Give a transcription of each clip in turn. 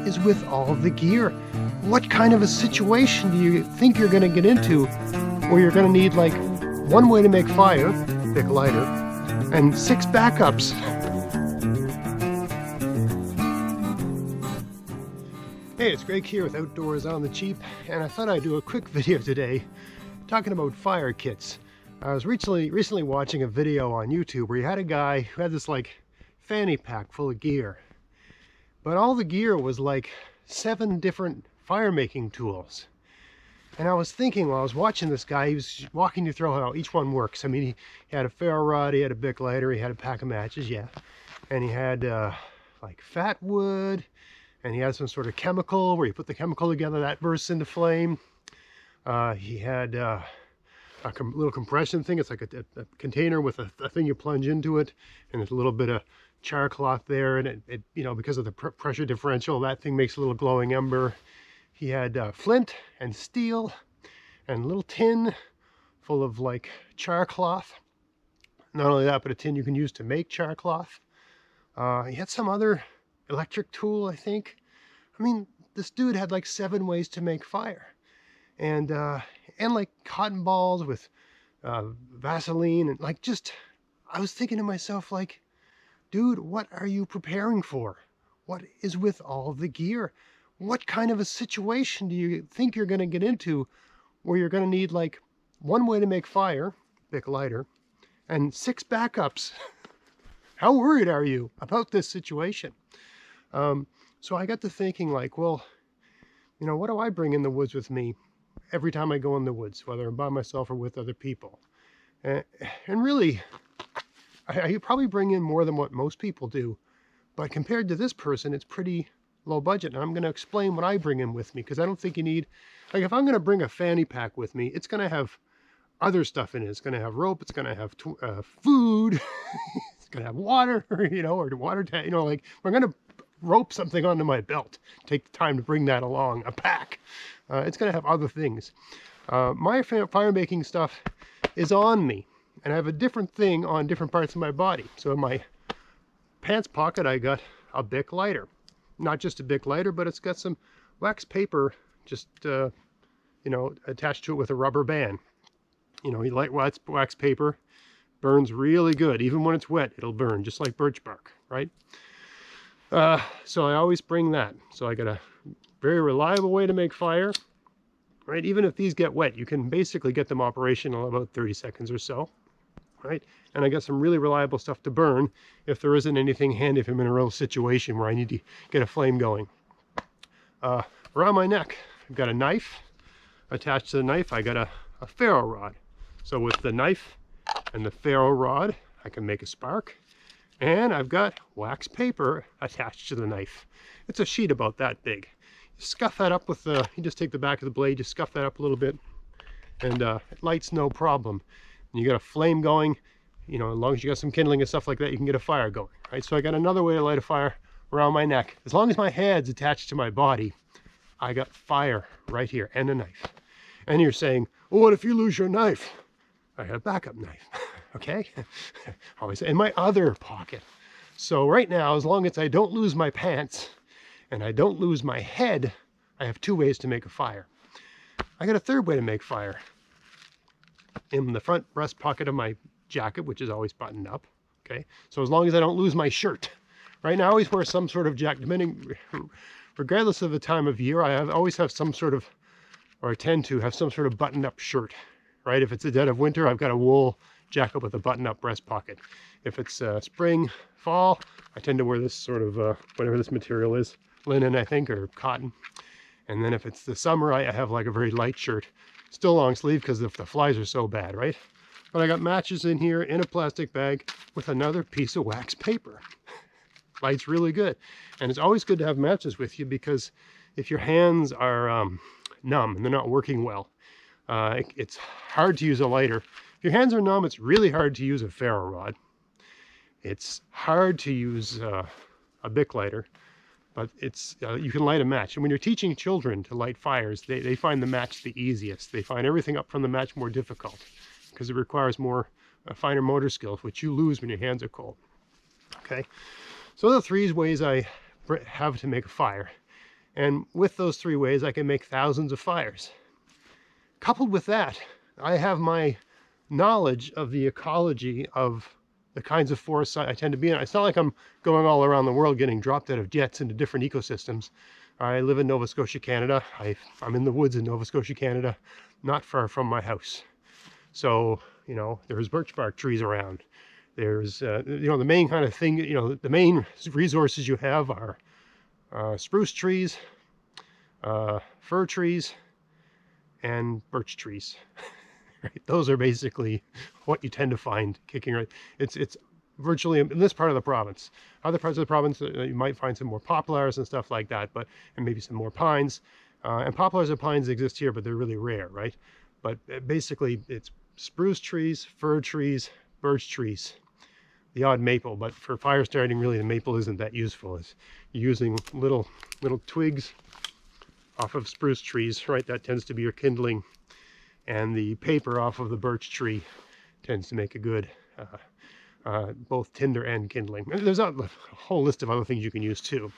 is with all the gear? What kind of a situation do you think you're going to get into where you're going to need like one way to make fire, big lighter, and 6 backups? Hey, it's Greg here with Outdoors on the Cheap, and I thought I'd do a quick video today talking about fire kits. I was recently watching a video on YouTube where you had a guy who had this like fanny pack full of gear, but all the gear was like 7 different fire making tools. And I was thinking while I was watching this guy, he was walking you through how each one works. I mean, he had a ferro rod, he had a bic lighter, he had a pack of matches, yeah, and he had like fat wood, and he had some sort of chemical where you put the chemical together, that bursts into flame. He had a little compression thing. It's like a container with a thing you plunge into it, and there's a little bit of char cloth there, and it you know, because of the pressure differential, that thing makes a little glowing ember. He had flint and steel and a little tin full of like char cloth. Not only that, but a tin you can use to make char cloth. He had some other electric tool, I think. I mean, this dude had like 7 ways to make fire, and like cotton balls with Vaseline, and like, just, I was thinking to myself, like, dude, what are you preparing for? What is with all the gear? What kind of a situation do you think you're going to get into where you're going to need like one way to make fire, big lighter, and 6 backups? How worried are you about this situation? So I got to thinking, like, well, you know, what do I bring in the woods with me every time I go in the woods, whether I'm by myself or with other people? And really, I probably bring in more than what most people do, but compared to this person, it's pretty low budget. And I'm going to explain what I bring in with me, because I don't think you need, like, if I'm going to bring a fanny pack with me, it's going to have other stuff in it. It's going to have rope, it's going to have food, it's going to have water, you know, or water tank, you know, like, we're going to rope something onto my belt, take the time to bring that along, a pack. It's going to have other things. My fire making stuff is on me, and I have a different thing on different parts of my body. So in my pants pocket, I got a bic lighter. Not just a bic lighter, but it's got some wax paper just, you know, attached to it with a rubber band. You know, you light wax paper, burns really good. Even when it's wet, it'll burn, just like birch bark, right? So I always bring that. So I got a very reliable way to make fire, right? Even if these get wet, you can basically get them operational in about 30 seconds or so, right? And I got some really reliable stuff to burn if there isn't anything handy, if I'm in a real situation where I need to get a flame going. Around my neck, I've got a knife. Attached to the knife, I got a ferro rod. So with the knife and the ferro rod, I can make a spark. And I've got wax paper attached to the knife. It's a sheet about that big. You scuff that up with the, you just take the back of the blade, you scuff that up a little bit, and it lights no problem. And you got a flame going, you know, as long as you got some kindling and stuff like that, you can get a fire going, right? So I got another way to light a fire around my neck. As long as my head's attached to my body, I got fire right here, and a knife. And you're saying, well, what if you lose your knife? I got a backup knife. Okay, always in my other pocket. So right now, as long as I don't lose my pants and I don't lose my head, I have 2 ways to make a fire. I got a 3rd way to make fire. In the front breast pocket of my jacket, which is always buttoned up. Okay, so as long as I don't lose my shirt. Right now, I always wear some sort of jacket, regardless of the time of year. I always have some sort of, or I tend to have some sort of buttoned up shirt. Right, if it's the dead of winter, I've got a wool jacket with a button-up breast pocket. If it's spring, fall, I tend to wear this sort of, whatever this material is, linen, I think, or cotton. And then if it's the summer, I have like a very light shirt, still long sleeve because the flies are so bad, right? But I got matches in here in a plastic bag with another piece of wax paper. Lights really good. And it's always good to have matches with you, because if your hands are numb and they're not working well, it's hard to use a lighter. If your hands are numb, it's really hard to use a ferro rod. It's hard to use a bic lighter, but it's you can light a match. And when you're teaching children to light fires, they find the match the easiest. They find everything up from the match more difficult, because it requires more finer motor skills, which you lose when your hands are cold. Okay, so the 3 ways I have to make a fire. And with those 3 ways, I can make thousands of fires. Coupled with that, I have my knowledge of the ecology of the kinds of forests I tend to be in. It's not like I'm going all around the world getting dropped out of jets into different ecosystems. I live in Nova Scotia, Canada. I'm in the woods in Nova Scotia, Canada, not far from my house. So, you know, there's birch bark trees around. There's, you know, the main kind of thing, you know, the main resources you have are spruce trees, fir trees, and birch trees. Right? Those are basically what you tend to find kicking right. It's virtually in this part of the province. Other parts of the province, you might find some more poplars and stuff like that, and maybe some more pines. And poplars and pines exist here, but they're really rare, right? But basically, it's spruce trees, fir trees, birch trees, the odd maple. But for fire starting, really, the maple isn't that useful. It's using little twigs off of spruce trees, right? That tends to be your kindling. And the paper off of the birch tree tends to make a good both tinder and kindling. And there's a whole list of other things you can use too.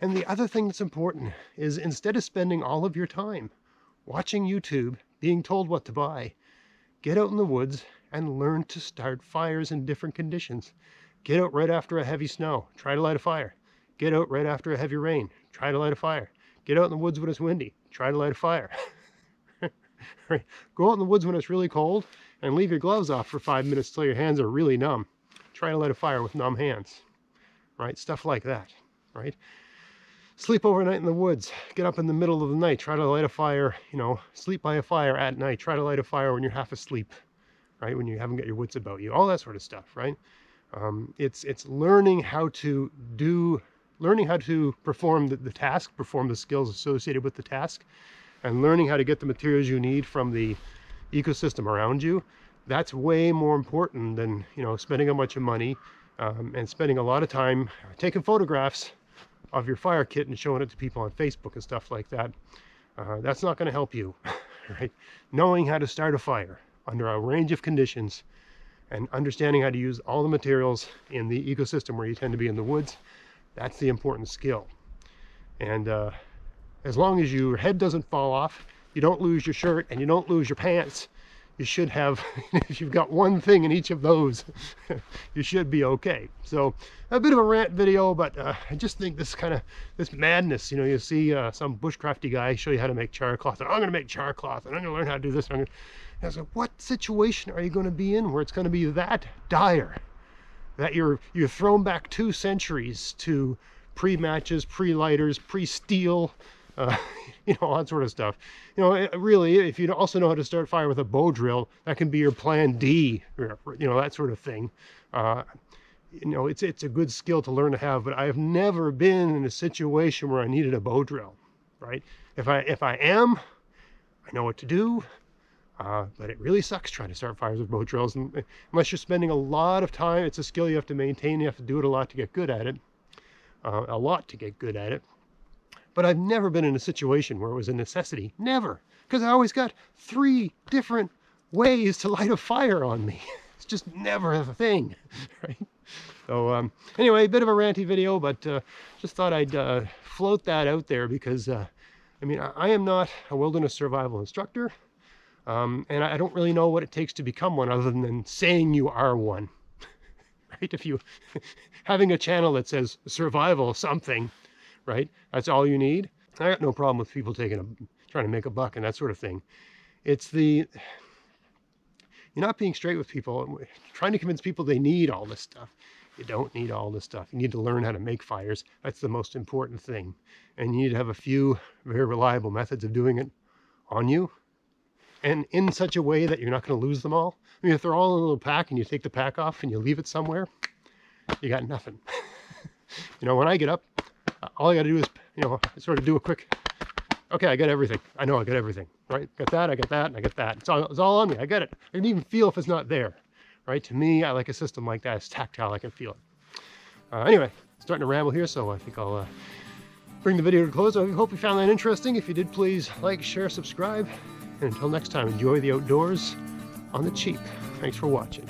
And the other thing that's important is, instead of spending all of your time watching YouTube, being told what to buy, get out in the woods and learn to start fires in different conditions. Get out right after a heavy snow, try to light a fire. Get out right after a heavy rain, try to light a fire. Get out in the woods when it's windy, try to light a fire. Right. Go out in the woods when it's really cold and leave your gloves off for 5 minutes till your hands are really numb. Try to light a fire with numb hands, right? Stuff like that, right? Sleep overnight in the woods. Get up in the middle of the night. Try to light a fire, you know, sleep by a fire at night. Try to light a fire when you're half asleep, right? When you haven't got your wits about you. All that sort of stuff, right? It's learning how to perform the task, perform the skills associated with the task, and learning how to get the materials you need from the ecosystem around you. That's way more important than, you know, spending a bunch of money and spending a lot of time taking photographs of your fire kit and showing it to people on Facebook and stuff like that. That's not going to help you, right? Knowing how to start a fire under a range of conditions and understanding how to use all the materials in the ecosystem where you tend to be in the woods, that's the important skill. And as long as your head doesn't fall off, you don't lose your shirt, and you don't lose your pants, you should have, if you've got one thing in each of those, you should be okay. So a bit of a rant video, but I just think this madness, you know, you see some bushcrafty guy show you how to make char cloth, and I'm going to make char cloth, and I'm going to learn how to do this. And I was like, what situation are you going to be in where it's going to be that dire that you're thrown back 2 centuries to pre-matches, pre-lighters, pre-steel, you know, all that sort of stuff. You know, really, if you also know how to start fire with a bow drill, that can be your plan D, you know, that sort of thing. You know, it's a good skill to learn to have, but I have never been in a situation where I needed a bow drill, right? If I am, I know what to do, but it really sucks trying to start fires with bow drills. And unless you're spending a lot of time, it's a skill you have to maintain. You have to do it a lot to get good at it. But I've never been in a situation where it was a necessity. Never. Because I always got 3 different ways to light a fire on me. It's just never a thing, right? So anyway, a bit of a ranty video, but just thought I'd float that out there because, I mean, I am not a wilderness survival instructor, and I don't really know what it takes to become one other than saying you are one, right? If you, having a channel that says survival something, right? That's all you need. I got no problem with people trying to make a buck and that sort of thing. It's you're not being straight with people, trying to convince people they need all this stuff. You don't need all this stuff. You need to learn how to make fires. That's the most important thing. And you need to have a few very reliable methods of doing it on you, and in such a way that you're not going to lose them all. I mean, if they're all in a little pack and you take the pack off and you leave it somewhere, you got nothing. You know, when I get up, all I got to do is, you know, sort of do a quick, okay, I got everything. I know I got everything, right? Got that, I got that, and I got that. It's all on me. I got it. I can even feel if it's not there, right? To me, I like a system like that. It's tactile. I can feel it. Anyway, starting to ramble here, so I think I'll bring the video to a close. I hope you found that interesting. If you did, please like, share, subscribe. And until next time, enjoy the outdoors on the cheap. Thanks for watching.